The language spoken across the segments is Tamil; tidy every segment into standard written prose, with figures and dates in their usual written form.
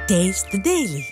Taste the Daily.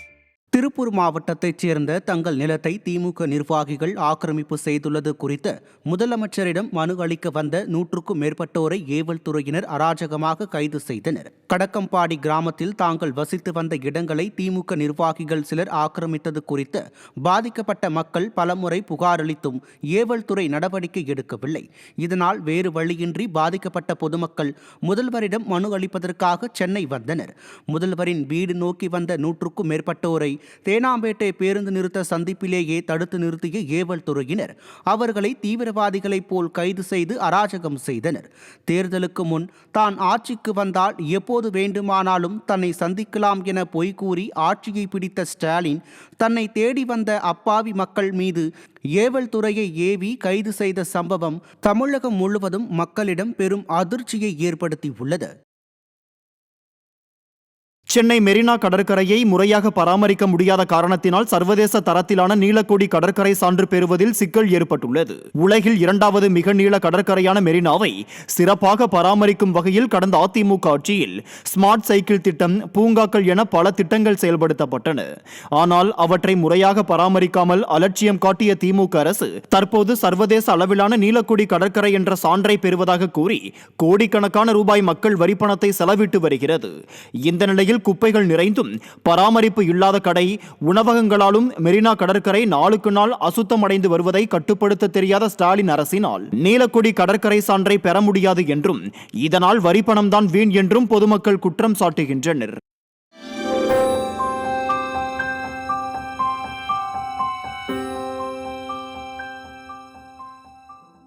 திருப்பூர் மாவட்டத்தைச் சேர்ந்த தங்கள் நிலத்தை திமுக நிர்வாகிகள் ஆக்கிரமிப்பு செய்துள்ளது குறித்து முதலமைச்சரிடம் மனு அளிக்க வந்த 100க்கும் மேற்பட்டோரை ஏவல் துறையினர் அராஜகமாக கைது செய்தனர். கடக்கம்பாடி கிராமத்தில் தாங்கள் வசித்து வந்த இடங்களை திமுக நிர்வாகிகள் சிலர் ஆக்கிரமித்தது குறித்து பாதிக்கப்பட்ட மக்கள் பலமுறை புகார் அளித்தும் ஏவல் துறை நடவடிக்கை எடுக்கவில்லை. இதனால் வேறு வழியின்றி பாதிக்கப்பட்ட பொதுமக்கள் முதல்வரிடம் மனு அளிப்பதற்காக சென்னை வந்தனர். முதல்வரின் வீடு நோக்கி வந்த 100க்கும் மேற்பட்டோரை தேனாம்பேட்டை பேருந்து நிறுத்த சந்திப்பிலேயே தடுத்து நிறுத்திய ஏவல் துறையினர் அவர்களை தீவிரவாதிகளைப் போல் கைது செய்து அராஜகம் செய்தனர். தேர்தலுக்கு முன் தான் ஆட்சிக்கு வந்தால் எப்போது வேண்டுமானாலும் தன்னை சந்திக்கலாம் என பொய் கூறி ஆட்சியை பிடித்த ஸ்டாலின் தன்னை தேடி வந்த அப்பாவி மக்கள் மீது ஏவல் துறையை ஏவி கைது செய்த சம்பவம் தமிழகம் முழுவதும் மக்களிடம் பெரும் அதிர்ச்சியை ஏற்படுத்தியுள்ளது. சென்னை மெரினா கடற்கரையை முறையாக பராமரிக்க முடியாத காரணத்தினால் சர்வதேச தரத்திலான நீலக்கோடி கடற்கரை சான்று பெறுவதில் சிக்கல் ஏற்பட்டுள்ளது. உலகில் 2வது மிக நீள கடற்கரையான மெரினாவை சிறப்பாக பராமரிக்கும் வகையில் கடந்த அதிமுக ஆட்சியில் ஸ்மார்ட் சைக்கிள் திட்டம், பூங்காக்கள் என பல திட்டங்கள் செயல்படுத்தப்பட்டன. ஆனால் அவற்றை முறையாக பராமரிக்காமல் அலட்சியம் காட்டிய திமுக அரசு தற்போது சர்வதேச அளவிலான நீலக்கோடி கடற்கரை என்ற சான்றை பெறுவதாக கூறி கோடிக்கணக்கான ரூபாய் மக்கள் வரிப்பணத்தை செலவிட்டு வருகிறது. இந்த நிலையில் குப்பைகள் நிறைந்தும் பராமரிப்பு இல்லாத கடை, உணவகங்களாலும் மெரினா கடற்கரை நாளுக்கு நாள் அசுத்தமடைந்து வருவதை கட்டுப்படுத்த தெரியாத ஸ்டாலின் அரசினால் நீலக்கோடி கடற்கரை சான்றை பெற முடியாது என்றும் இதனால் வரிப்பணம்தான் வீண் என்றும் பொதுமக்கள் குற்றம் சாட்டுகின்றனர்.